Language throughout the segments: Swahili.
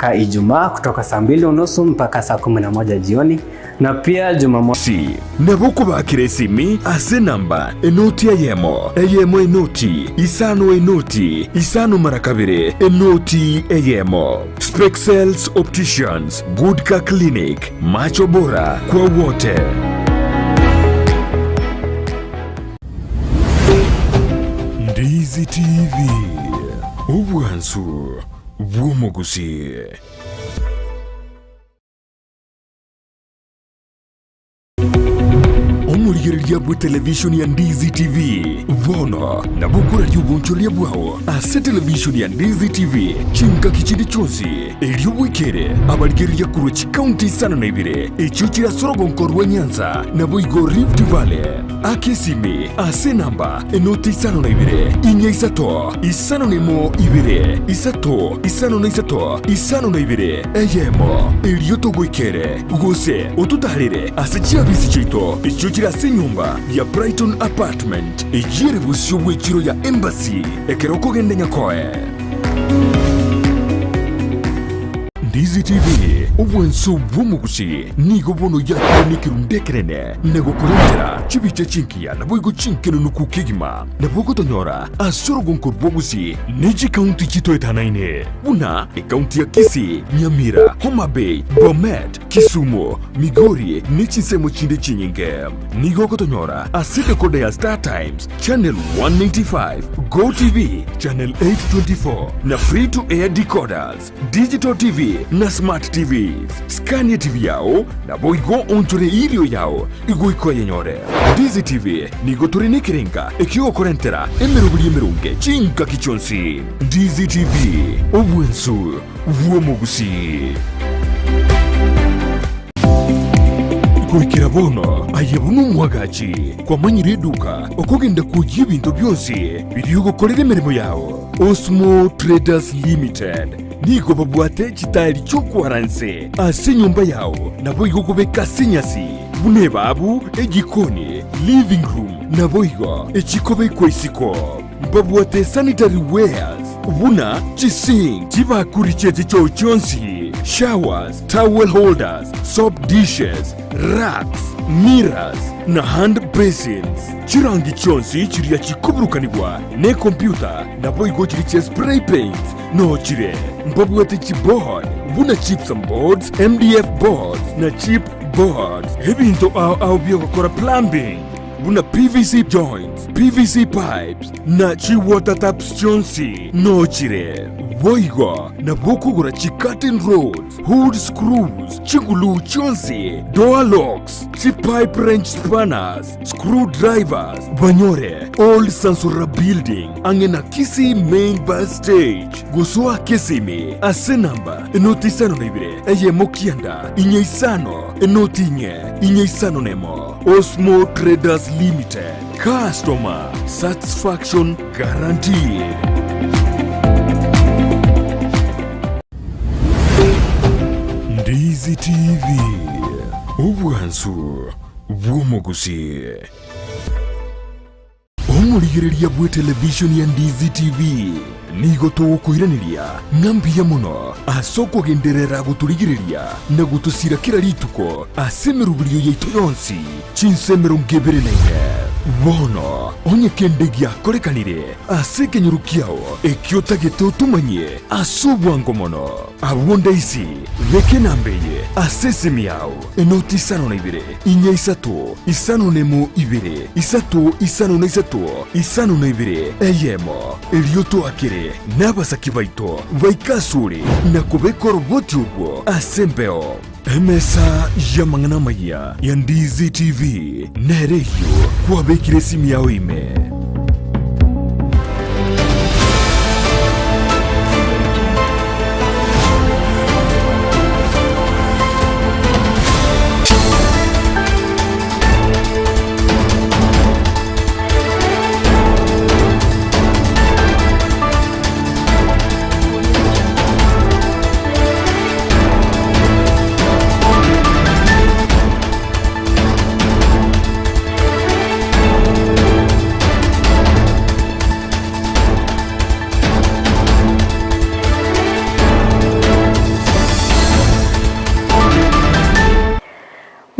ka Ijumaa kutoka saa 2:30 mpaka saa 11 jioni, na pia Jumamosi nabuko bakiresimi ase namba enoti Eyemo enoti isano marakabire enoti Eyemo Spexels Opticians Good Car Clinic, macho bora kwa wote. Ndizi TV, ubwansu bw'omugusii. Omurigereria bwa television ya Ndizi TV vono na bukura ry'ubunchoria bwawo ase television ya Ndizi TV chinka kichindi chonsi ery'obwikere abarigereria kurochi county sana na ibire echo kirasorogonkorwa Nyanza na boigo Rift Valley akesimi ase namba enoti isano na ibire inya isato isano nemo ibire isato isano na ibire Eyemo eryotogwikere gose otutarire ase chiabisi chito echo kirase nyumba ya Brighton Apartment ejire busyo bw'ekiro ya Embassy ekeroko gende nyakoe. Ndizi TV ubwenso bw'omugusii nigo bono yakonikerundekerene negokurentera chibiche chinkia na boigo chinkeno nukukigima na bogo tonyora asorogonko bw'ogusii neji county chito etanaine buna county ya Kisii, Nyamira, Homa Bay, Bomet, Kisumu, Migori nechinsemo chinde chinyinge nigo kotonyora asite kode ya Star Times channel 195, Go TV channel 824 na free to air decoders, digital TV na smart TVs. Scania TV yao na boigo ontore ilio yao igoiko yenyore. Ndizi TV nigo turenekerenga ekio korentera emerunge chinka kichonsi. Ndizi TV obwensu bw'omugusii. Kuikira bono ayebunu mwagachi kwa manyire duka okogenda kujia bintu byose biryogokorera emirimo yao. Osmo Traders Limited nigo babwate chitari chokwaranse ase nyumba yao nabo igokobeka senyasi bune babu egikoni living room nabo igo echikobe kwaisiko babwate sanitary wares buna chising chibakuri chete chochonsi showers, towel holders, soap dishes, racks, mirrors na hand basins. Chirangi chonsi chiria chikuburukanibwa ne computer na boigo chiriche spray paints no chire mbabwate chiboard buna chips and boards, MDF boards na chip boards. Hebinto au biogokora plumbing buna PVC joints, PVC pipes na chi water taps chonsi no chire boigo na bokugura chi curtain rods, hood screws, chigulu chonsi, door locks, chi pipe wrench spanners, screwdrivers, banyore old Sansura building angena Kisii main bus stage gusua kesimi ase namba enoti isano na ibire Eyemo kianda inya isano enoti inya isano nemo. Osmo Traders Limited, customer satisfaction guaranteed. Ndizi TV ubwansu bw'omugusii. Omurigereria bwa television ya Ndizi TV nigo tugukuiraniria ngambiya muno asoko genderera guturigireria na gutusira kira rituko asemerubirio yaitu yonsi chinsemero ngebere naine bono onye kendegia korekanire asekenyurukiao ekiotagete utumanye asubwango mono abonda isi veke nambeye asesemi yao enoti isano na ibire inya isato isano nemo ibire isato isano na ibire Eyemo erioto akire n'abasaki baito baikasure na kubekora uboti ubwo asembeo. Emesa yamangana Amayia ya Ndizi TV nereyo kwabekire simu yao ime.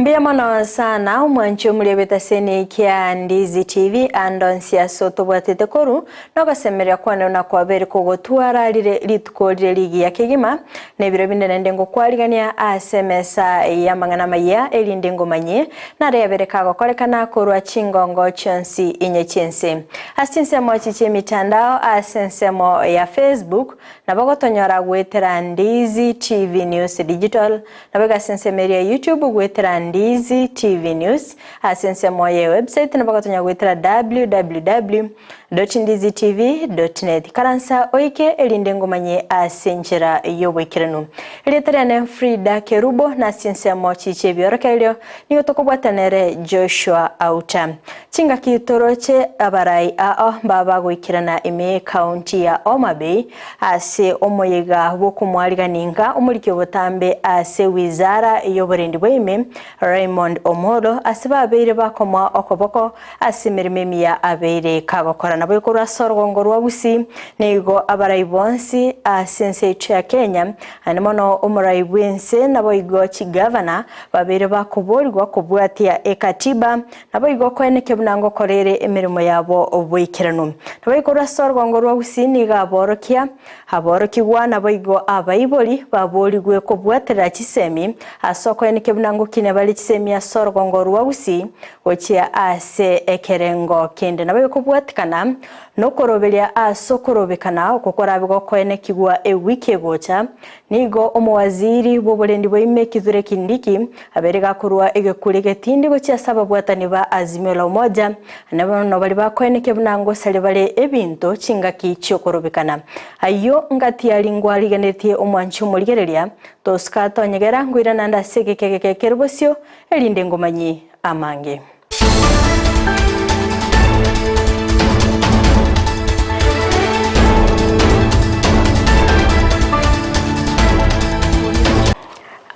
Mbiamono sana mwancho mulebeta sene kia Ndizi TV andonsia soto bwatete koru nogasemerera kwane na kwabere kogotwara litukolire ligi ya kigima nebiro binde ndengo kwaligania asemesa ya mangana maya elindengo manye na rebere kago kolekana korwa chingongo chonsi inyechense asinse mochiche mitandao asensemo ya Facebook na bagotonyora gwetera Ndizi TV News Digital na baga sensemeria YouTube gwetera Ndizi TV News asense moye website na bakatonya gwetera www.ndizitv.net karansa oike elindengo manye asenjera yobwekiranu elietariane Fridah Kerubo na sense mochiche byorokelyo niyo tokobwatanere Joshua Auta chinga kitoroche abarai baba gwikirana ime county ya Omabay ase omoyega bokumwaliganinga omulike botambe ase wizara yoborendi bwime Raymond Omolo asiba abeire bakoma okoboko asimirime ya abeire kagokora nabo ikorwa sorgongo rwa Gusii nigo abarai bonsi asense ya Kenya animono omurai bwense nabo igo chigavana babeire bakoborwa kubwatia ekatiba nabo igo kweneke bunango korere emirimo yabo obwikirano nabo ikorwa sorgongo rwa Gusii niga borokia haborokigwa nabo igo abaiboli baboligwe kubwatira chisemi asoko eneke bunango kine bali chisemi ya sorgongo rwa Gusii ochia ase ekerengo kende nabo kubwatikana nokorobelia asokorobekana okokora bigo kwenekigwa ewike gocha nigo omwaziri bobolendi boime kizure kindiki aberega kurwa egekurege tindi gocha sababu atani ba azimio la umoja nabo no bali bakweneke bunango salibale ebinto chingaki chokorobekana ayo ngati yalingwa ligenetie omwanchu muligerelia toskato nyegera ngwira nanda segekeke Kerubosio elindengo manyi amange.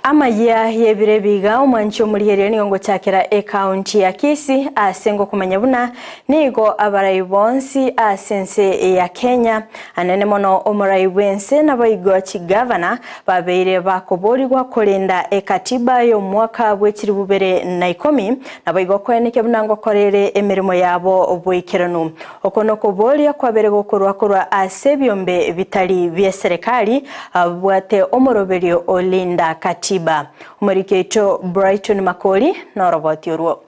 Amayia yebirebiga omwancho muligerelia ngongo chakera county ya Kisii asengo kumanyabuna nigo abarai bonsi asense ya Kenya anene mono omurai wense naboigo chigavana babeire bakoborigwa kolenda ekatiba yo mwaka bwekiri bubere na 10 naboigo kweneke bunango korere emirimo yabo obwikirano okono koboria kwabere gokorwa asebyombe bitali bya serikali bwate omoroberio olinda katiba Umuriketo Brighton Makoli na roboti urwo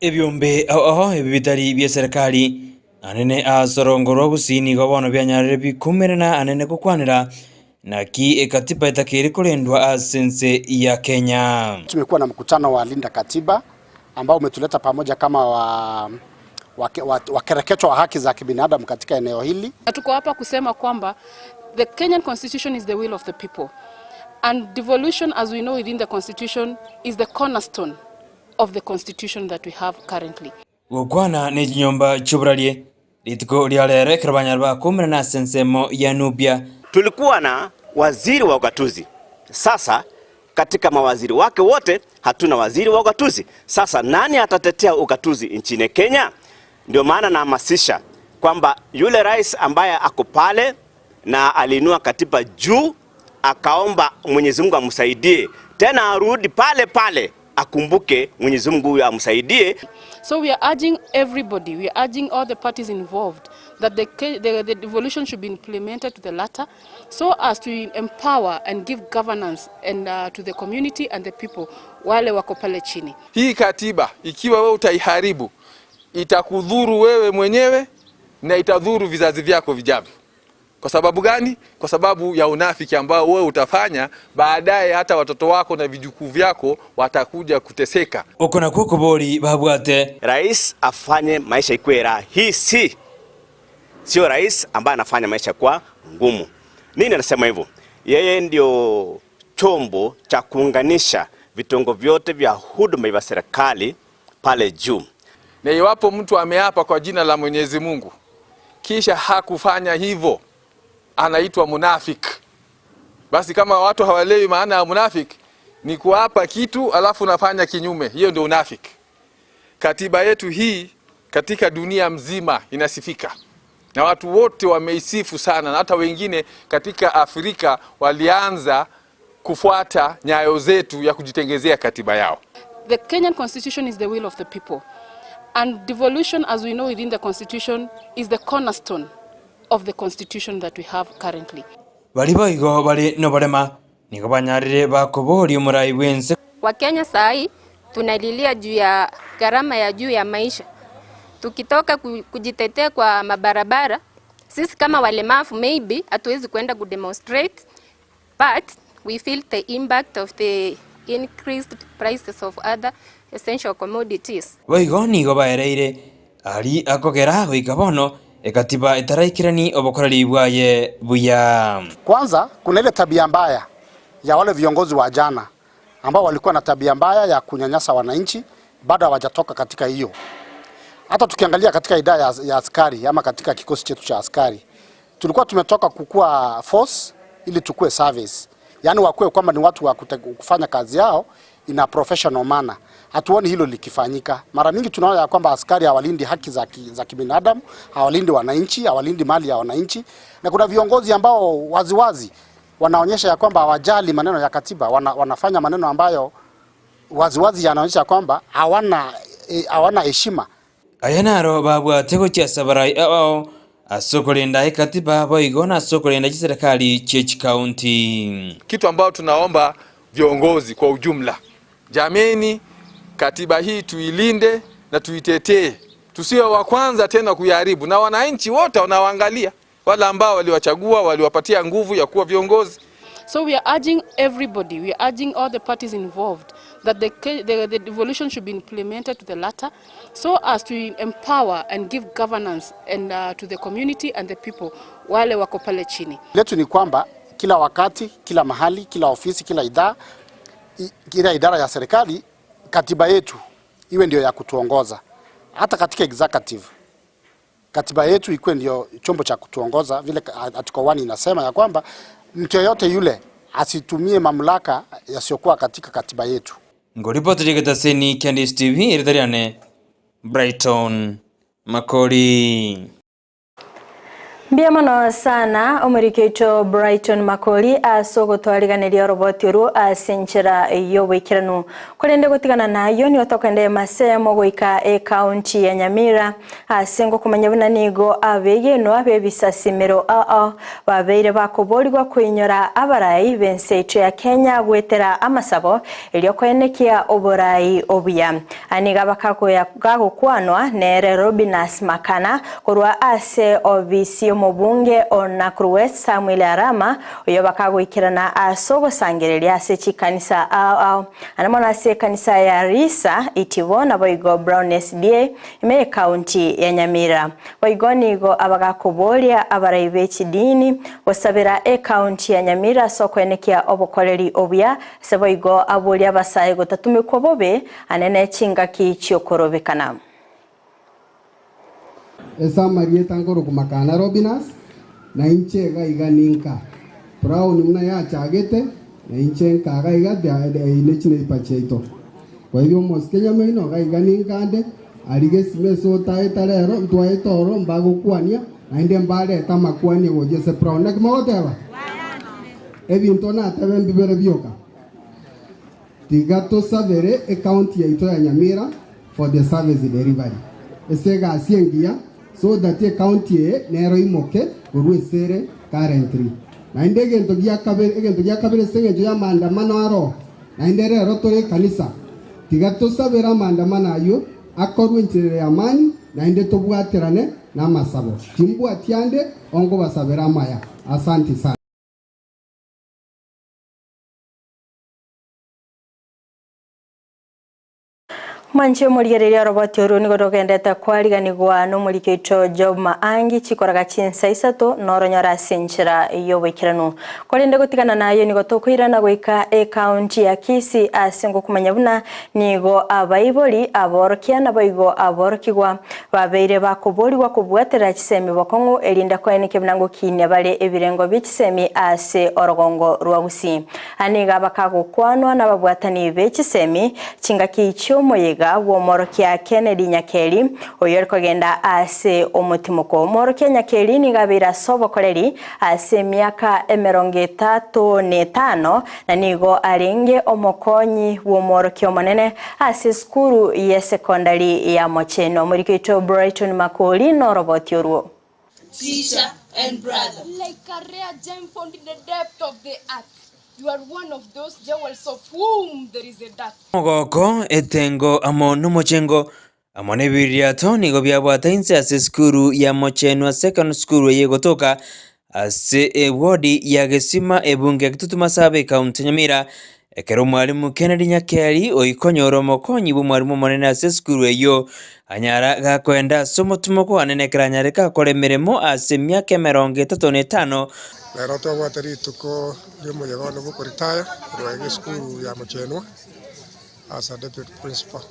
ebyombe ebitari bya serikali anene asorongorwa Gusii nigo bono byanyarire bikumerena anene kukwanira naki ekatiba itakiri kulendwa asense ya Kenya. Tumekuwa na mkutano wa linda katiba ambao umetuleta pamoja kama wakereketo wa haki za kibinadamu katika eneo hili. Tuko hapa kusema kwamba the Kenyan constitution is the will of the people. And devolution, as we know within the constitution, is the cornerstone of the constitution that we have currently. Gukwana ni nyomba chubralie litiko lialere krabanyarba kumre na sensemo ya Nubia. Tulikuwa na waziri wa ugatuzi. Sasa katika mawaziri wake wote hatuna waziri wa ugatuzi. Sasa nani atatetea ugatuzi nchini Kenya? Ndio maana nahamasisha kwamba yule rais ambaye ako pale na alinua katiba juu akaomba Mwenyezi Mungu amsaidie tena arudi pale akumbuke Mwenyezi Mungu huyo amsaidie. So we are urging everybody, we are urging all the parties involved that the devolution should be implemented to the latter so as to empower and give governance and to the community and the people wale wako pale chini. Hii katiba ikiwa wewe utaiharibu itakudhuru wewe mwenyewe na itadhuru vizazi vyako vijavyo. Kwa sababu gani? Kwa sababu ya unafiki ambao wewe utafanya baadaye hata watoto wako na vijukuu vyako watakuja kuteseka. Okona kukubori babwate rais afanye maisha ikuwe rahisi. Sio rais ambaye anafanya maisha kwa ngumu. Nini anasema hivyo? Yeye ndio chombo cha kuunganisha vitongo vyote vya huduma vya serikali pale juu. Na iwapo mtu ameapa kwa jina la Mwenyezi Mungu kisha hakufanya hivyo anaitwa munafiki. Basi kama watu hawalewi maana ya munafiki ni kuapa kitu alafu unafanya kinyume, hiyo ndio unafiki. Katiba yetu hii katika dunia mzima inasifika na watu wote wameisifu sana, na hata wengine katika Afrika walianza kufuata nyayo zetu ya kujitengezea katiba yao. The Kenyan constitution is the will of the people. And devolution, as we know within the constitution, is the cornerstone of the constitution that we have currently. Baliboigo bali no barema niko banyarire bakobori umurai wense. Wakenya sahi tunalilia juu ya gharama ya juu ya maisha. Tukitoka kujitetea kwa mabarabara, sisi kama walemavu maybe hatuwezi kwenda kudemonstrate, but we feel the impact of the increased prices of other essential commodities. Boigo nigo baereire ari akogera goikabono ekatiba itaraikirani obokorari bwaye buya. Kwanza kuna ile tabia mbaya ya wale viongozi wa jana ambao walikuwa na tabia mbaya ya kunyanyasa wananchi, bado hawajatoka katika hiyo. Hata tukiangalia katika idara ya askari ama katika kikosi chetu cha askari, tulikuwa tumetoka kukua force ili tukue service. Yaani wakue kwamba ni watu wa kufanya kazi yao in a professional manner. Hatuoni hilo likifanyika. Mara mingi tunaona ya kwamba askari hawalindi haki za kibinadamu, hawalindi wananchi, hawalindi mali ya wananchi. Na kuna viongozi ambao waziwazi wanaonyesha ya kwamba hawajali maneno ya katiba, wanafanya maneno ambayo waziwazi yanaonyesha kwamba hawana heshima. Ayanaro babwa tego cha sabarai asokolinda katiba boigo na asokolinda serikali Church County. Kitu ambao tunaomba viongozi kwa ujumla, jameni, katiba hii tuilinde na tuitetee. Tusiwe wa kwanza tena kuiharibu, na wananchi wote wanawaangalia, wale ambao waliwachagua, waliwapatia nguvu ya kuwa viongozi. So we are urging everybody, we are urging all the parties involved that the devolution should be implemented to the latter so as to empower and give governance and to the community and the people wale wako pale chini. Letu ni kwamba kila wakati, kila mahali, kila ofisi, kila idara ya serikali, katiba yetu iwe ndio ya kutuongoza. Hata katika executive, katiba yetu ikuwe ndio chombo cha kutuongoza, vile article 1 inasema ya kwamba mtu yote yule asitumie mamlaka yasiyokuwa katika katiba yetu. Ngoripoti riketaseni Candice TV iridariane Brighton Makori. Biamano sana omurikeito Brighton Makori asogotwariganiria roboti ru asenchera yobwikiranu kurende gutigana nayo ni otokende masemo goika county ya Nyamira asengo kumanya bunanigo abegeno abebisasimero babeire bakoborigwa kwinyora abarai benseito ya Kenya gwetera amasabo elio kwenekia oborai obuya aniga bakakoya gagokwanwa nere Robinas Makana korwa ase obisi mubunge Onakuru Samuel Arama oyo bakagwikirana asogosangereria ase chikanisa anamona ase kanisa ya Risa itibona boigo Brown SDA ime county ya Nyamira boigo nigo abagakoboria abaraibe chidini wasabira county ya Nyamira sokwenekia obukoleri obya se boigo aboria basaye gotatumikwa bobe anene chinga kichiokorobekana. Esa Marieta ngoro kumakana Robinas na inche ga iganinka Brown muna ya chagete na inche nkaga iga inechine ipacheito kwa hivyo moskenya meino ga iganinka ande arige simeso taetarero ntwaetoro mbago kwania na inde mbale tamakwani goje se Brown na kimogoteba ebinto na tabe mbibere bioka tigato savere account ya ito ya Nyamira for the service delivery esega asiengia so that the county nero imoke gorwesere currently na indege ntogia kabere senge ya maandamano aro na indere rotore kanisa tigato sabera maandamano ayo akorwe nchire ya amani na inde tobwaterane na masabo timbu atiande ongo basabera maya. Asante sana. Manche murigereria roboti uru nigo dogendeta kwariganigwa no murikeito Job Maangi chikoraga chinsa isato noronyora senchera yobwikiranu korinde gutigana nayo nigo tokwirana goika county ya Kisii asengo kumanya buna nigo abaibori aborokia na boigo aborokigwa babeire bakoborigwa kubwatera chisemi bokongo elinda kweneke binango kinya bale ebirengo bichisemi ase orogongo rwa Gusii aniga bakagukwanwa na babwatani bechisemi chinga kichyo moyega iga wo morokia Kennedy Nyakeri oyo kogenda ase omutimuko morokia Nyakeri ni gabira sobokoreri ase miaka 35 na nigo arenge omokonyi wo morokia monene ase skuru ya sekondari ya Mocheno murikito Brighton Makoli no roboti oruo. Teacher and brother, like a rare gem found in the depth of the earth. You are one of those jewels of whom there is a depth. Mogoko etengo amono mochengo amone biriato nigo byabwata Ensa ase skuru ya Mocheno second school yegotoka ase wodi ya Gesima ebunge kitutuma sabe county Nyamira ekero mwalimu Kennedy Nyakeri oikonyoro mokonyi bu mwalimu monene ase skuru eyo anyara gakwenda somotumoko anenekera nyareka kore mirimo ase myaka 35. Lero twabwatari tuko limo yagano buko retire rwage skuru ya Mocheno as a deputy principal.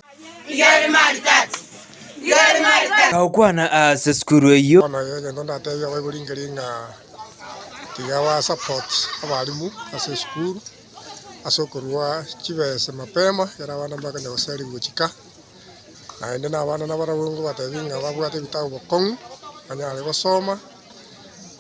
Kaukwana ase skuru eyo Ona yeye ndonda tebya waburingaringa tigawa support abalimu ase skuru asokorwa chibese mapema yara bana mpaka nyoseri guchika naende na bana na barabungu batebinga babwate bitabo bokongu anyale basoma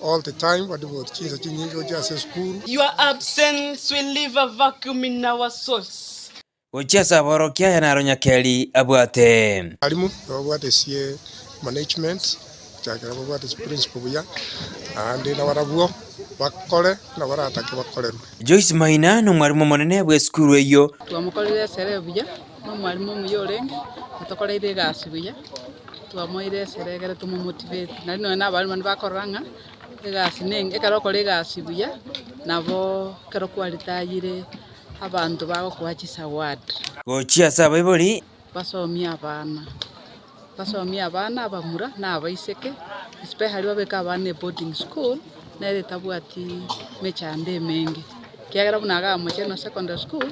all the time badibo chiza chinyingi oja ase skuru. Your absence will leave a vacuum in our souls. Ochesa borokia ya naro Nyakeri abwate Alimu babwate sie management chakera babwate principal buya ande na barabuo bakole na baratake bakolerwa. Joyce Maina no mwalimu monene bwe skuru eyo twamukorire sere buya no mwalimu muyorenge atokoreire gasi buya twamoire sere gere tumumotivate nari no na bali bakoranga egasi nenge ekarokore gasi buya nabo kero kwalitayire abantu bago kwachisa ward gochia saba ibori basomia abana abamura na abaiseke especially babeka abana boarding school nere tabwati mechande mengi kiagera bunaga Mocheno secondary school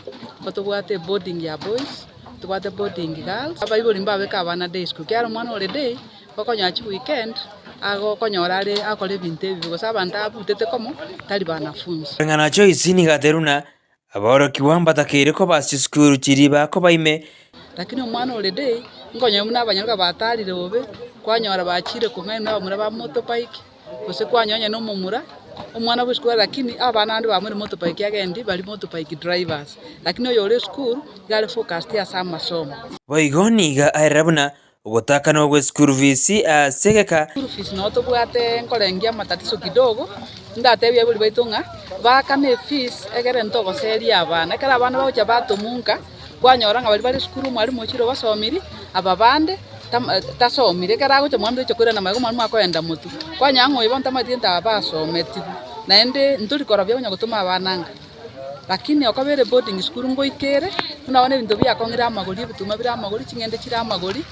batubwate boarding ya boys tubwate boarding girls abaibori mbabeka abana day school kiara mwana holiday bakonyachi weekend ago konyorare akole binte bibi gosa abantu abutete komo tali banafunzi ngana Joyce ni gateruna aboro kiwamba takire ko basi skuru chiriba ko baime lakini omwana holiday ngonye muna abanyaruka batalire obe kwanyora bachire kumwe na bamura ba motorbike gose kwanyonya no mumura omwana bwe school lakini abana andi bamuri motorbike yagendi bali motorbike drivers lakini oyo le school gale focused ya sama masomo boigoni ga airabuna ugotaka no gwe school fees segeka school fees no to bwate nkolengia matatizo kidogo ndatebye buli baitunga bakane fees egere ntogo seri abana kala abana bacha batomunka kwanyora nga bali school mwalimu ochiro basomiri ababande tasomire karago cha mwambe cyo kwira na mago mwalimu akoenda mutu kwanyango ibonta matienda basometi naende nturikora bya gutuma abananga lakini okabere boarding school ngo ikere tunaone bintu bya kongira amagori bituma bira amagori chingende chira amagori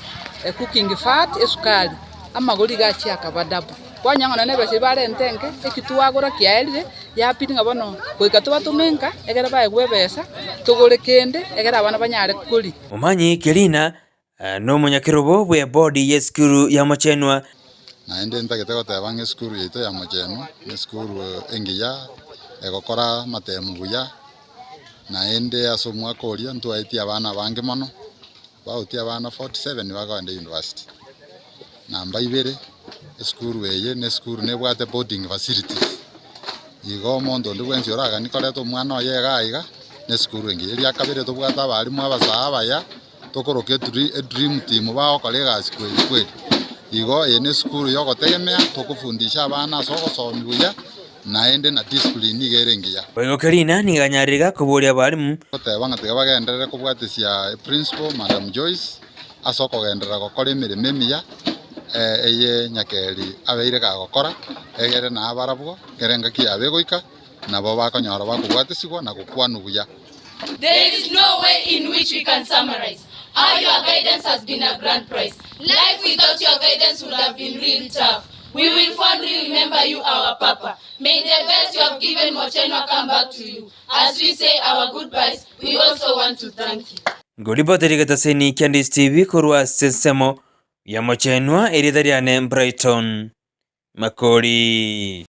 cooking fat esukali amagori gachi akabadabu kwanyango na nebe sibare ntenge ekituagora kiaelire ya pitinga bono koikatuba tumenka egera bae gwebesa tugore kende egera abana banyare kuri umanyi Kelina no munyakerubo bwe body ya skuru ya Mocheno naende ntagete gotebanga skuru yito ya Mocheno ni skuru engiya egokora matemu buya naende asomwa koria ntwaiti abana bange mono bauti abana 47 bagoende university namba 2 skuru eye ne skuru ne bwate boarding facilities igo mondo ndwenzi oraga nikoreto mwana oye gaiga ne skuru engiya ria kabere to bwata bali mwa basaba ya tokoroke dream team bao kolega kweli igo ene skuru yoko tegemea tokufundisha abana soko buya naende na discipline igerengiya boigo Kelina ni ganyariga kuburia balimu otebanga tigabagenderere kubwatisia principal Madam Joyce asoko gendera gokora emirimo emiya eye Nyakeri abeire gagokora egere na abarabwo gerenga kiabe goika nabo bakonyora bakubwatesigwa na gukwanu buya. There is no way in which we can summarize how your guidance has been a grand prize. Life without your guidance would have been real tough. We will fondly remember you, our Papa. May the best you have given Mocheno come back to you. As we say our goodbyes, we also want to thank you. Goliboterigata seni Candice TV kurwa sensemo ya Mocheno eridariane Brighton Makori.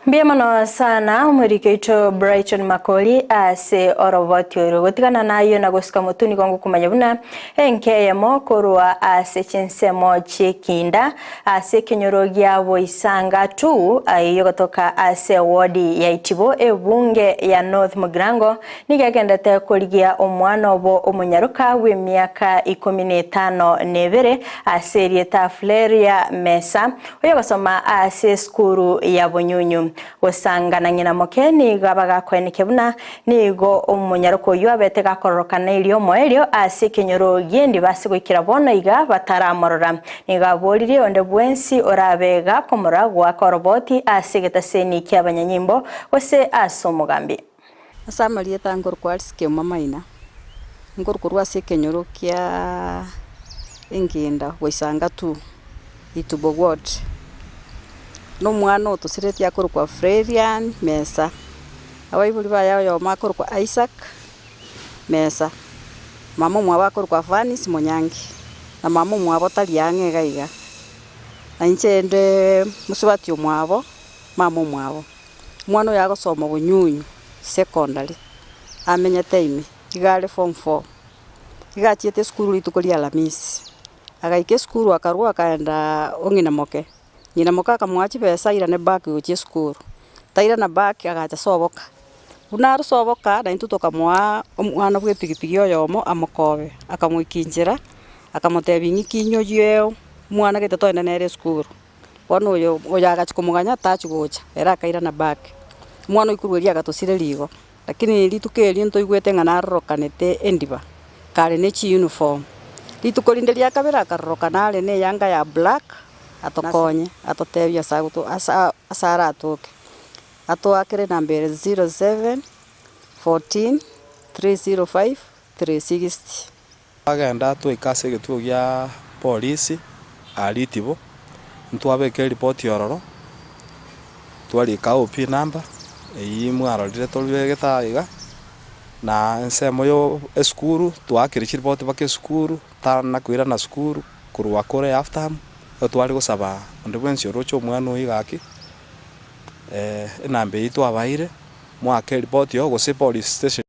Mbiamano sana murikeito Brighton Makoli ase orobotyo gotigana nayo na gusika mutuni kwangu kumanyabuna enke Eyemo korwa ase chinsemo chikinda ase kinyorogia boisanga tu ayo gotoka ase wodi ya Itibo ebunge ya North Mugrango nigagendete koligia omwana obo omunyaruka w'emyaka 15 nebere ase rieta Fleria Mesa oyo basoma ase skuru ya Bunyunyu Wasanga na nyina mokeni gabaga kwenike buna nigo omunyaruko yo abete gakororokana ilio moelio ase kinyoro gendi base gwikira bona iga bataramorora niga bolire onde bwensi orabega komora gwa koroboti ase getaseni kyabanyanyimbo wase asomugambi asamali etangor kwalske mamaina ngor kurwa ase kinyoro kya engenda waisanga tu Itubo ward no mwana otusireti akuru kwa Fridah Mesa abaibuli baya yo makuru kwa Isaac Mesa mama mwa bakuru kwa Vanis Monyangi na mama mwa botali yange gaiga na nchende musubati omwabo mama mwabo mwana yago soma Bunyunyu secondary amenya time igale form 4 igachete skuru litukolia Alamisi agaike skuru akarua akaenda ongina moke nyina moka kamwachi pesa ira ne back uchi skuru taira na back agacha soboka unaru soboka na intutoka mwa omwana bwe pikipiki yoyomo amokobe akamwikinjira akamotebingi kinyo yeo mwana gete toenda nere skuru wano yo oyagacha kumuganya tachi gocha era kaira na back mwana ikurweria gatosire ligo lakini litukeli nto igwete ngana rokanete endiba kale ne chi uniform litukolindelia kabera karokanale ne yanga ya black atokonye atotebia saguto asara atoke atoakire number 07 14 305 360 agenda tu ikase gitu gya polisi ali Itibo ntwabeke report yororo twali ka OP number mwaro dire tolwege taiga na nsemo yo eskuru twakire report bake skuru tana kwira na skuru kurwa kore after twali gusaba onde bwensi rocho mwana igaki nambe itu abaire mwake report yo gose police station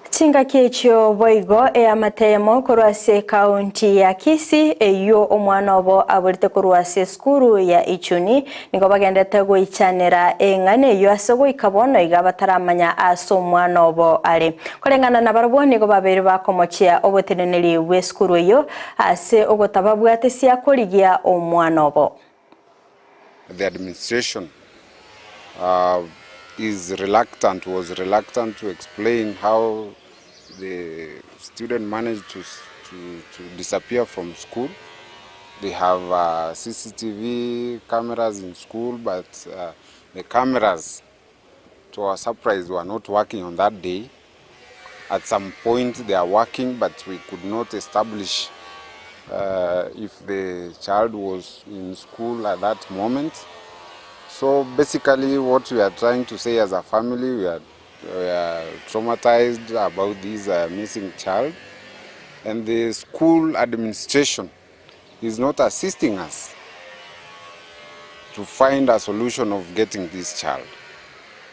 Chinga kiechio boigo amatemo korwase county ya Kisii eyo omwana obo aburite korwase skuru ya Ichuni nigo bagendete goichanira engane eyo asego ikabono igabataramanya aso omwana obo ale kolengana na barabo nigo babiri bakomochia oboteneneli we skuru eyo ase ogotababwate sia koligia omwana obo. The administration was reluctant to explain how the student managed to disappear from school. They have CCTV cameras in school, but the cameras, to our surprise, were not working on that day. At some point they are working, but we could not establish if the child was in school at that moment. So basically what we are trying to say as a family, we are traumatized about this missing child, and the school administration is not assisting us to find a solution of getting this child.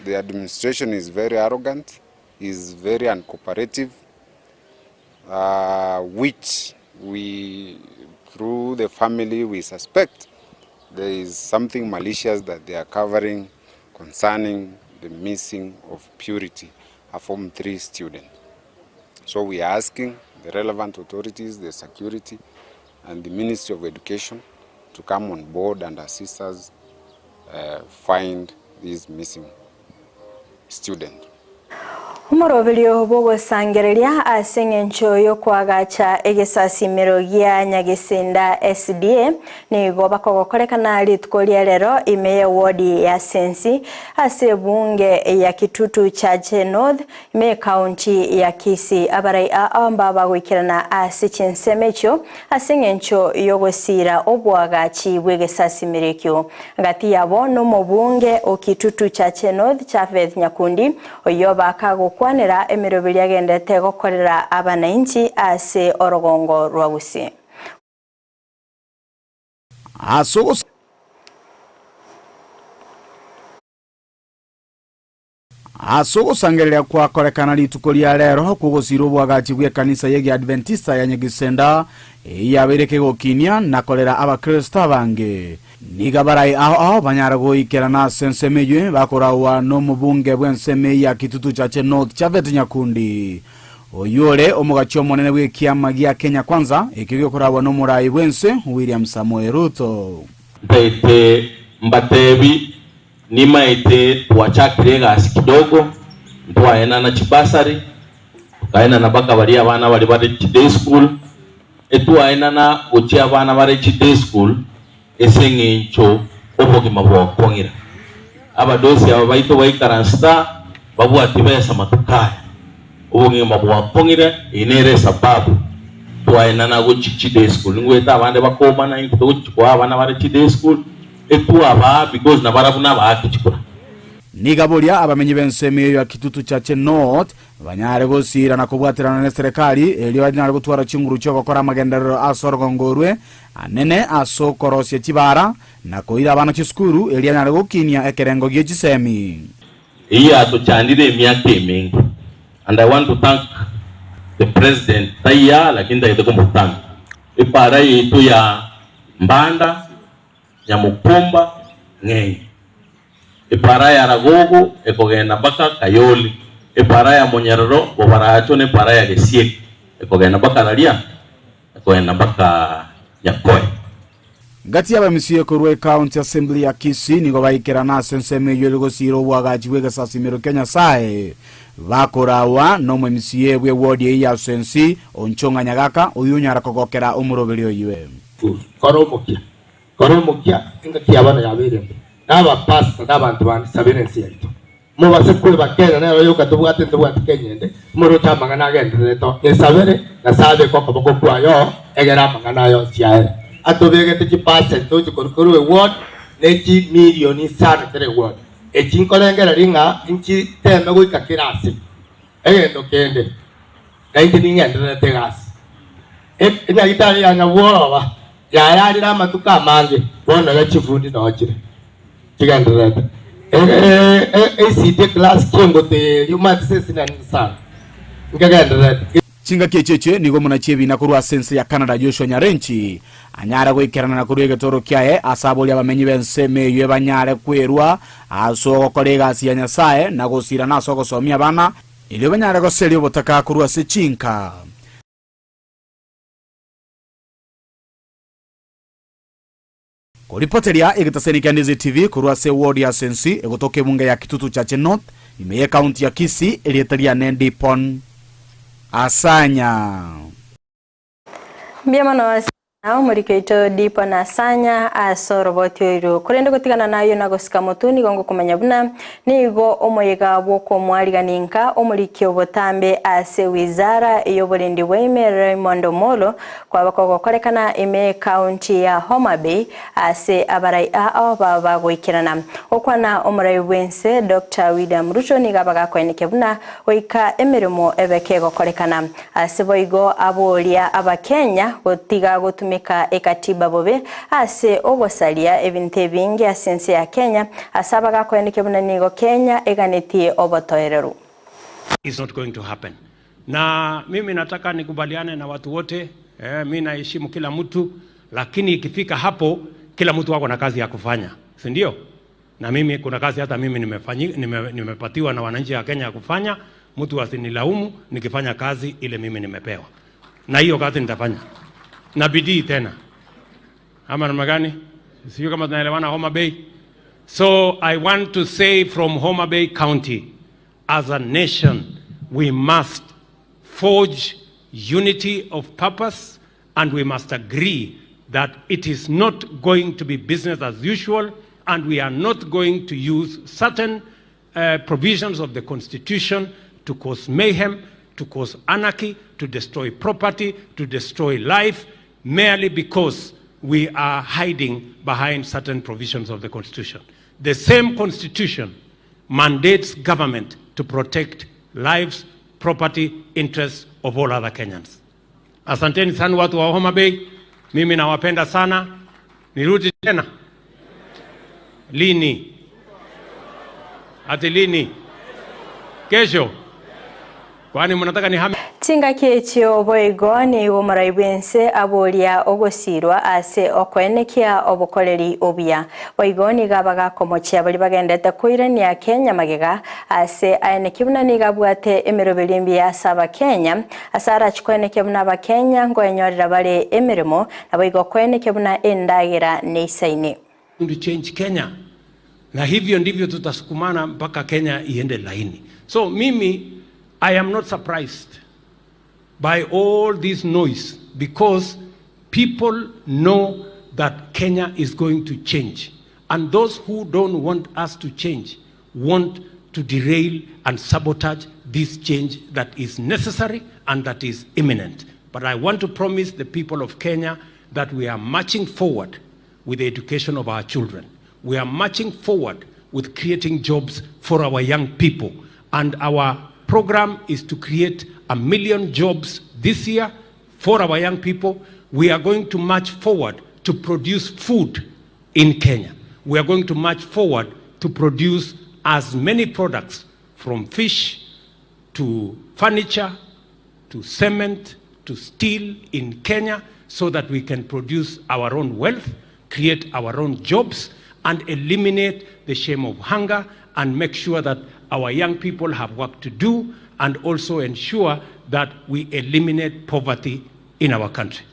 The administration is very arrogant, is very uncooperative, which we, through the family, we suspect there is something malicious that they are covering concerning the missing of Purity, a Form 3 student. So we are asking the relevant authorities, the security, and the Ministry of Education to come on board and assist us find this missing student. Umorobilio bogo sangerelia asengencho yo kwagacha egesasimiro gya Nyagisinda SDA ni goba kogokorekana litkolia lero imeye wodi ya Sensi ase bunge ya Kitutu cha North ime county ya Kisii abarai amba bagwikirana ase chinsemecho asengencho yo gosira obwagachi bwegesasimirikyo ngati yabo no mubunge o Kitutu cha North cha Faith Nyakundi oyo bakago kwanira emirobiri yagendete gokorera abananchi ase orogongo rwa Gusii. Asogo sangereria kwa korekana litukuria lero kugusirwo bwagachi bwa kanisa yegi Adventista ya Nyagisenda yabireke gokinia na kolera abakristo bange nigabarai aho banyara goikera na sensemeye bakorawa no mubunge bwenseme ya Kitutu Chache North Chavete Nyakundi oyore omugachyo monene bw'ekiama gya Kenya Kwanza ekibyo korawa no murai bwense William Samoei Ruto Mpete mbatebi nima ite tuwachakire gasi kidogo tuwaena na chibasari tukaena na baka bali abana bali bari day school etuwaena na uchi abana bari day school esengincho obogima bwokongera abadosi aba baito baikaransta babu atibesa matukaya obogima bwokongera inere sababu tuwaena na uchi day school ngweta abande bakoma na inkuto kwa abana bari day school etuaba because nabarabuna bakichikura nigaboria abamenyi benseme ya Kitutu Chache North banyare gosira na kubwatirana na serikali elio banyare gutwara chinguru cyo gukora magendero asorogongorwe anene asokorosye kibara na koira abana cy'skuru elio banyare gukinia ekerengo gyegisemi iya to chandire emyaka emingi and I want to thank the president tayya lakini ndaite kumutanga ipara yetu ya Mbanda Nyamukumba ng'enye ipara ya Ragogo ekogenda baka Kayoli ipara ya Monyerero bobaracho ne para ya Gusii ekogenda baka Raria ekogenda baka Nyakoe ngati aba misiye korwe county assembly ya Kisii nigo bayikera na senseme yo gosiro bwagachi bwe gasasimiro Kenya sae bakorawa no mwe misiye bwe ward ya sensi onchonga nyagaka uyunyara kogokera umurobelio yiwe koromukia ingaki abana yabirembe naba pastor n'abantu bandi sabirensi yaito mubase kwe bakera nayo yoka tubwate kenyende muro chamangana agende to esabere na sabe ko kaboko kwayo egera mangana yo siae atobege te percent to korokoro ward nechi milioni sana tere ward echinkolengera ringa inchi tembe go ikakirasi egendo kende kainde ningende te gas ina gitari ya nyawora yararira matuka mange bona ya chifundi nokire kigandirete ACD class kingo te human sense na sana ngagandirete chinga kecheche nigo munachebi na kurwa sense ya Canada Joshua Nyarenchi anyara goikerana na kurwege toro kyae asaboli abamenyi benseme ywe banyare kwerwa aso kolega ya Nyasaye na gosira na soko somia bana ile banyare goseli obotaka kurwa se chinka Kuripoteria egitaseni Ndizi TV kurwa se ward ya sensi egotoke bunge ya Kitutu Chache North imeye county ya Kisii elietaria nendi pon asanya Biamano nao murikeito dipo na sanya asorobotyo iro kurende gutigana nayo na gosika mutuni gongo kumenya buna nigo omoyega bwoko mwaliganinka omurike obotambe ase wizara eyoborindi weme Raymond Molo kwa bakoko korekana ime county ya Homa Bay ase abarai baba goikirana okwana omurai wense Dr. William Ruto nigabaga kweneke buna oika emirimo ebeke gokorekana ase boigo abolia abakenya gotiga gotumi ekatiba bobe ase obosalia ebinte bingi asense ya Kenya asabaga kweneke bunanigo Kenya eganetie obotoerero. It's not going to happen. Na mimi nataka nikubaliane na watu wote, mimi naheshimu kila mtu, lakini ikifika hapo kila mtu wako na kazi ya kufanya, si ndio? Na mimi kuna kazi hata mimi nimepatiwa na wananchi wa Kenya ya kufanya, mtu asinilaumu nikifanya kazi ile mimi nimepewa. Na hiyo kazi nitafanya. Na bidii tena. Ama namna gani? Sio kama tunaelewana Homa Bay. So I want to say from Homa Bay County, as a nation, we must forge unity of purpose and we must agree that it is not going to be business as usual and we are not going to use certain provisions of the Constitution to cause mayhem, to cause anarchy, to destroy property, to destroy life, merely because we are hiding behind certain provisions of the Constitution. The same Constitution mandates government to protect lives, property, interests of all other Kenyans. Asanteni sana watu wa Homa Bay, mimi nawapenda sana. Nirudi tena. Lini? Ati lini? Kesho. Kwani mnataka nihame? Tinga kiechio boigo ni umaraibwense abolia ogosirwa ase okwenekia obukoleri obia. Boigo ni gabaga komochia bali bagendete kuirania Kenya magega ase aenekibuna ni gabwate emerobelimbi asaba Kenya asara chikwenekibuna ba Kenya ngoenyorera bale emirimo na boigo kwenekibuna endagira neisaini. To change Kenya. Na hivyo ndivyo tutasukumana mpaka Kenya iende laini. So mimi I am not surprised by all this noise because people know that Kenya is going to change. And those who don't want us to change want to derail and sabotage this change that is necessary and that is imminent. But I want to promise the people of Kenya that we are marching forward with the education of our children. We are marching forward with creating jobs for our young people. And our program is to create 1 million jobs this year for our young people. We are going to march forward to produce food in Kenya. We are going to march forward to produce as many products from fish to furniture to cement to steel in Kenya so that we can produce our own wealth, create our own jobs, and eliminate the shame of hunger and make sure that our young people have work to do and also ensure that we eliminate poverty in our country.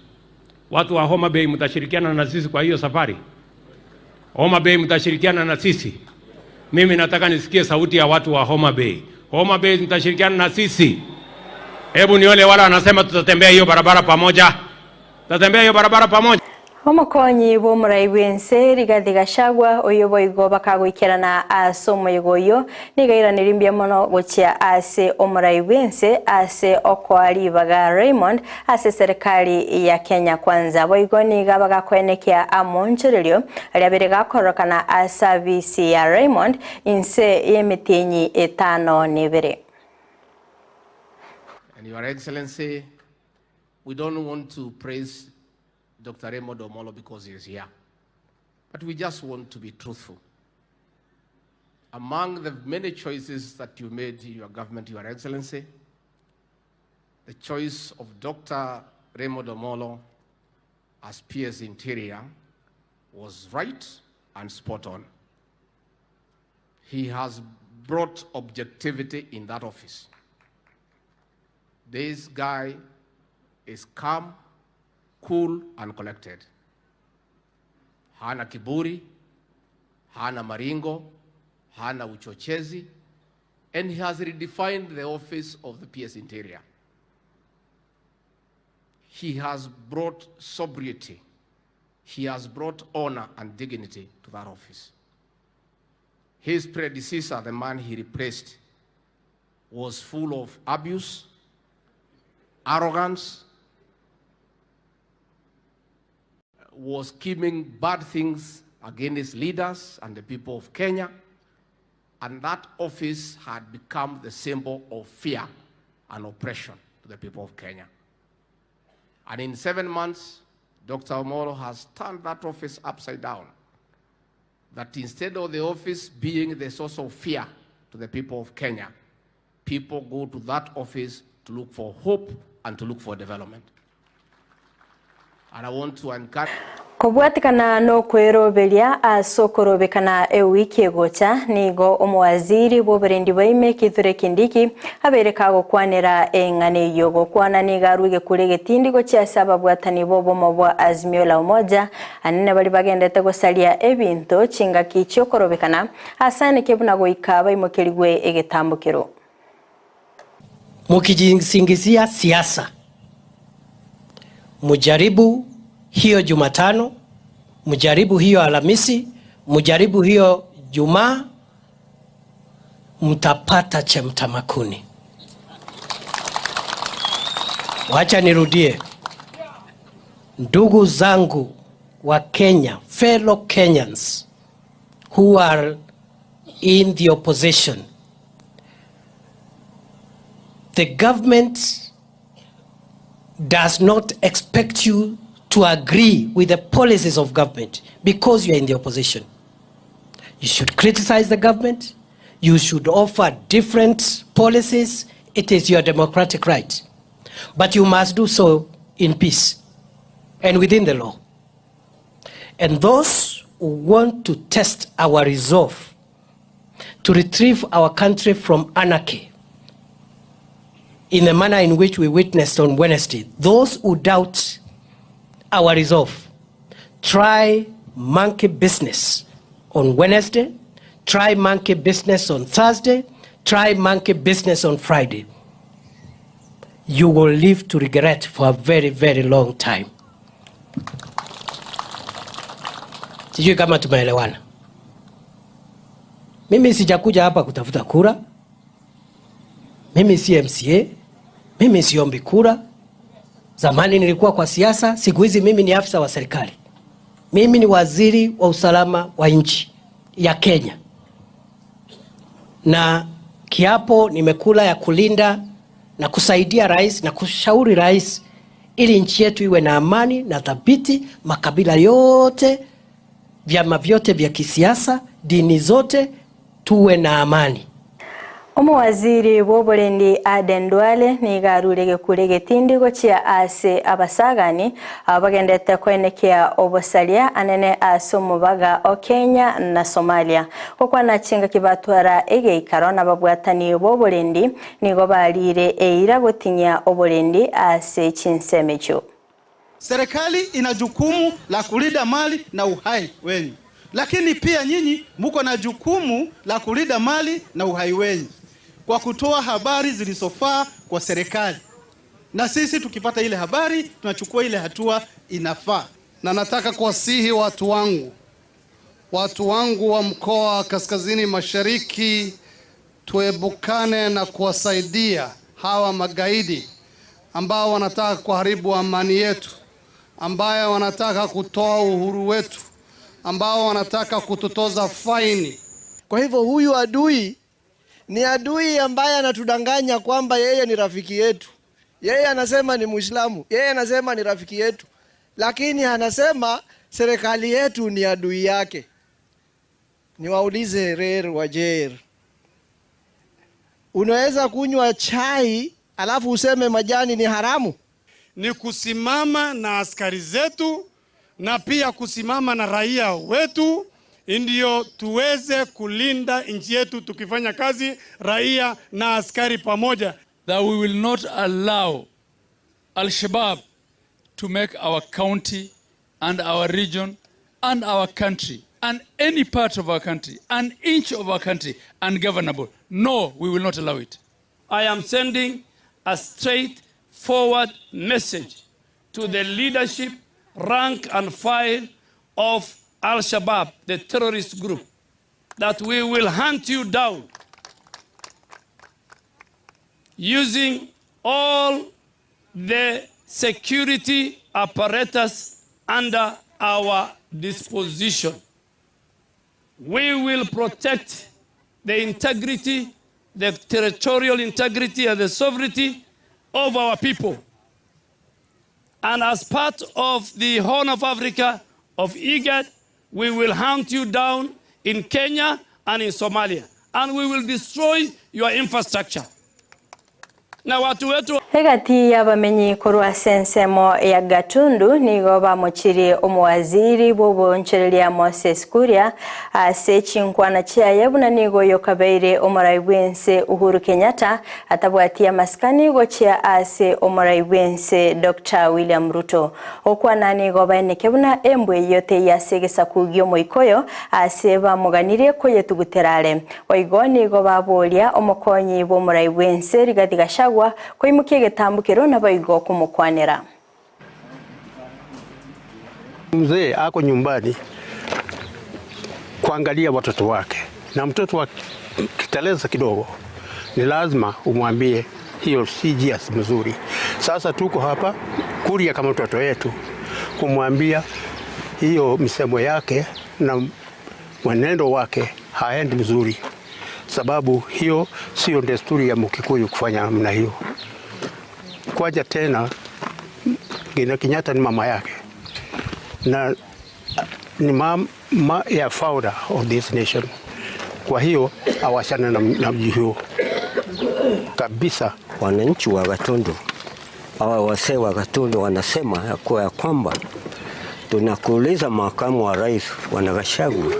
Watu wa Homa Bay mtashirikiana na sisi kwa hiyo safari? Homa Bay mtashirikiana na sisi? Mimi nataka nisikie sauti ya watu wa Homa Bay. Homa Bay mtashirikiana na sisi? Hebu ni wale wala wanasema tutatembea hiyo barabara pamoja. Tutatembea hiyo barabara pamoja. Omukonyi b'omuraibwense Rigathi Gachagua oyo boigo bakagwikirana ase omoigo oyo nigairaniria mono gochia ase omuraibwense ase okwaribaga Raymond ase serikali ya Kenya Kwanza. Boigo niga bagakwenekia amonchorerio aliabere gakorokana a service ya Raymond inse yemetenyi 5 And Your Excellency, we don't want to praise Dr. Eyemo because he is here. But we just want to be truthful. Among the many choices that you made in your government, Your Excellency, the choice of Dr. Eyemo as PS Interior was right and spot on. He has brought objectivity in that office. This guy is calm, cool and collected. Hana kiburi, hana maringo, hana uchochezi, and he has redefined the office of the PS Interior. He has brought sobriety. He has brought honor and dignity to that office. His predecessor, the man he replaced, was full of abuse, arrogance, was scheming bad things against leaders and the people of Kenya, and that office had become the symbol of fear and oppression to the people of Kenya. And in 7 months, Dr. Omolo has turned that office upside down. That instead of the office being the source of fear to the people of Kenya, people go to that office to look for hope and to look for development. And I want to encourage Kobwatikana no kwerobelia asokorobekana ewiki egocha nigo omwaziri boberendi baime kithure kindiki abereka gokwanera engane yogo kwana nigaruge kurege tindigo cha sababu atani bobo mobwa Azimio la Umoja anene bali bagendete gosalia ebinto chinga kicho korobekana asane kebuna goikaba imokeligwe egetambukiro mukijisingizia siasa. Mujaribu hiyo Jumatano, mujaribu hiyo Alhamisi, mujaribu hiyo Jumaa, mtapata chemtamakuni. Wacha nirudie. Ndugu zangu wa Kenya, fellow Kenyans who are in the opposition, the government does not expect you to agree with the policies of government because you are in the opposition. You should criticize the government. You should offer different policies. It is your democratic right. But you must do so in peace and within the law. And those who want to test our resolve to retrieve our country from anarchy in the manner in which we witnessed on Wednesday, those who doubt our resolve, try monkey business on Wednesday, try monkey business on Thursday, try monkey business on Friday. You will live to regret for a very, very long time. Sijui kama tumeelewana. Mimi sijakuja hapa kutafuta kura. Mimi si MCA. Mimi siombi kura. Zamani nilikuwa kwa siasa, siku hizi mimi ni afisa wa serikali. Mimi ni waziri wa usalama wa nchi ya Kenya. Na kiapo nimekula ya kulinda na kusaidia rais na kushauri rais ili nchi yetu iwe na amani na thabiti, makabila yote, vyama vyote vya kisiasa, dini zote, tuwe na amani. Omuwaziri w'obulendi Aden Duale nigarurege kurege tindigo chia ase abasagani abagendete kwenekea obosalia anene asomubaga o Kenya na Somalia kokwa nachinga kibatwara egeikaro nababwatani b'obulendi nigo balire eira gotinya obulendi ase chinsemecho. Serikali ina jukumu la kulinda mali na uhai wenu, lakini pia nyinyi mko na jukumu la kulinda mali na uhai wenu kwa kutoa habari zilizofaa kwa serikali. Na sisi tukipata ile habari tunachukua ile hatua inafaa. Na nataka kuwasihi watu wangu wa mkoa wa Kaskazini Mashariki tuebukane na kuwasaidia hawa magaidi ambao wanataka kuharibu amani yetu, ambao wanataka kutoa uhuru wetu, ambao wanataka kututoza faini. Kwa hivyo huyu adui ni adui ambaye anatudanganya kwamba yeye ni rafiki yetu. Yeye anasema ni Muislamu, yeye anasema ni rafiki yetu, lakini anasema serikali yetu ni adui yake. Niwaulize Rer Wajer, unaweza kunywa chai alafu useme majani ni haramu? Ni kusimama na askari zetu na pia kusimama na raia wetu ndio tuweze kulinda nchi yetu tukifanya kazi raia na askari pamoja. That we will not allow Al-Shabaab to make our county and our region and our country and any part of our country, an inch of our country ungovernable. No, we will not allow it. I am sending a straightforward message to the leadership, rank and file of Al-Shabaab, the terrorist group, that we will hunt you down using all the security apparatus under our disposition. We will protect the integrity, the territorial integrity and the sovereignty of our people. And as part of the Horn of Africa, of IGAD, we will hunt you down in Kenya and in Somalia, and we will destroy your infrastructure. Na watu wetu hegati yabamenyi korwa sensemo ya Gatundu nigo bamuchiri omuwaziri bw'obonchereria Moses Kuria asechinkwana chia yabuna nigo yokabeire omurai bwense Uhuru Kenyatta atabwatia maskani go chia ase omurai bwense Dr. William Ruto okwana nigo baenekebuna embwe yote yasegesa kugyo moikoyo ase bamuganire koyetuguterare oigo nigo babolia omukonyi bw'omurai bwense Rigathi Gachagua koimukie getambukiro na baigo kumukwanira. Mzee ako nyumbani kuangalia watoto wake, na mtoto wa kiteleza kidogo ni lazima umwambie hiyo si njia mzuri. Sasa tuko hapa Kuria kama mtoto wetu kumwambia hiyo misemo yake na mwenendo wake haendi mzuri, sababu hiyo sio desturi ya Mkikuyu kufanya namna hiyo. Kwaja tena Kenyatta ni mama yake na ni mama ya founder of this nation. Kwa hiyo awashane na mji huo kabisa. Wananchi wa Gatundu, hawa wasee wa Gatundu wanasema ya kwamba tunakuuliza makamu wa rais Bwana Gachagua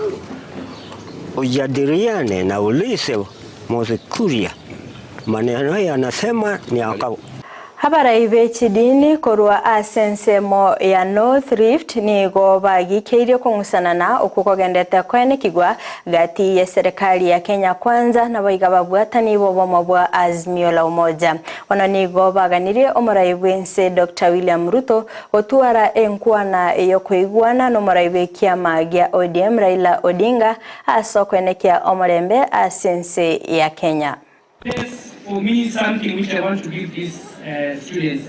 ujadiliane na ulise Moses Kuria, maneno haya anasema ni akao. Habara ibe chidini korwa asensemo ya North Rift ni gobagi keirio kongusana na ukukogendete kwene kigwa gati ya serikali ya Kenya Kwanza na baiga babwatani bobomo bwa Azimio la Umoja. Wana ni gobaganirie omoraibu Ense Dr. William Ruto otuara enkwana eyokuiguana no moraibu kiama gia ODM Raila Odinga aso kwene kia omorembe asense ya Kenya. Yes, for me something which I want to give these students,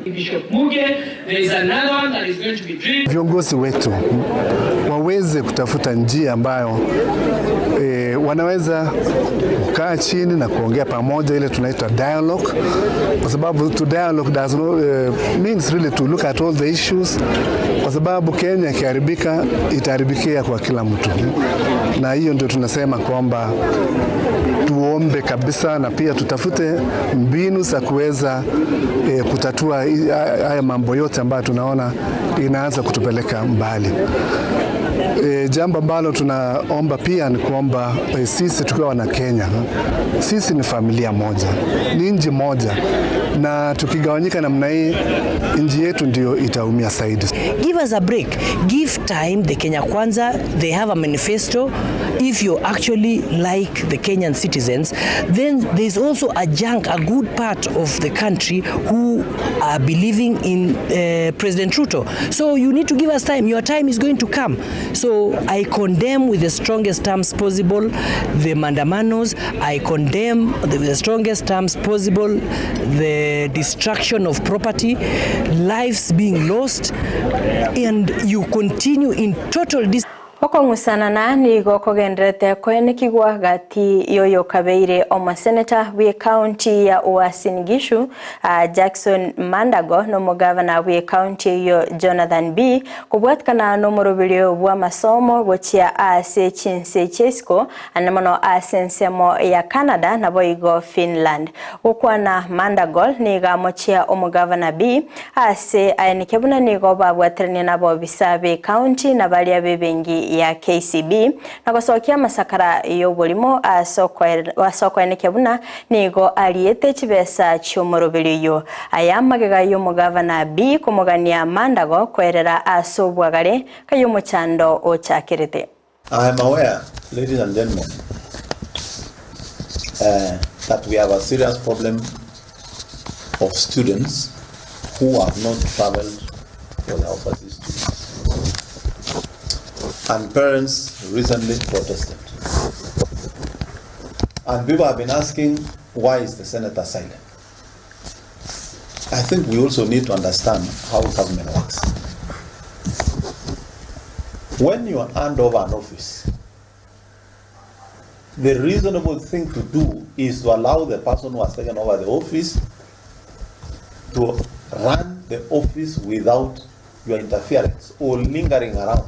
Bishop Muge, there is another one that is going to be drilled. Viongozi wetu waweze kutafuta njia ambayo wanaweza kukaa chini na kuongea pamoja, ile tunaita dialogue, kwa sababu to dialogue does not means really to look at all the issues, kwa sababu Kenya ikiharibika itaharibikia kwa kila mtu, na hiyo ndio tunasema kwamba tuombe kabisa na pia tutafute mbinu za kuweza kutatua haya mambo yote ambayo tunaona inaanza kutupeleka mbali. Jambo ambalo tunaomba pia ni kwamba sisi tukiwa na Kenya, sisi ni familia moja, ni nchi moja, na tukigawanyika namna hii nchi yetu ndio itaumia zaidi. Give us a break. Give time. The Kenya Kwanza, they have a manifesto. If you actually like the Kenyan citizens, then there's also a good part of the country who are believing in President Ruto. So you need to give us time. Your time is going to come. So I condemn with the strongest terms possible the mandamanos. I condemn with the strongest terms possible the destruction of property, lives being lost, and you continue in total Okongusana na ni gokogendrete kwene kigwa gati yoyo kabeire oma senator we county ya Uasin Gishu Jackson Mandago no mugavana we county yo Jonathan B kubwatkana no murubilio bwa masomo gochia ase chinse chesko anemono asensemo ya Canada na boigo Finland ukwana Mandago ni gamochia omugavana B ase ayenikebuna ni goba bwatrene na bo bisabe county na balia bebengi ya KCB na gosokia masakara yo bolimo asoko enekebuna nigo aliete chibesa cyomorobeliyo ayamagega yo mugavana B kumugania Mandago kwerera asobwagare kayo muchando ochakirete. I am aware, ladies and gentlemen, that we have a serious problem of students who have not traveled for their overseas studies. And parents recently protested. And people have been asking, why is the senator silent? I think we also need to understand how government works. When you hand over an office, the reasonable thing to do is to allow the person who has taken over the office to run the office without your interference or lingering around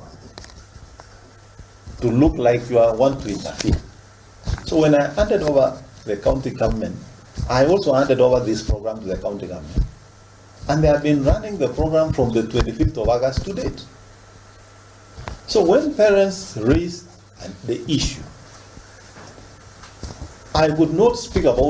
to look like you want to interfere. So when I handed over the county government, I also handed over this program to the county government. And they have been running the program from the 25th of August to date. So when parents raised the issue, I would not speak about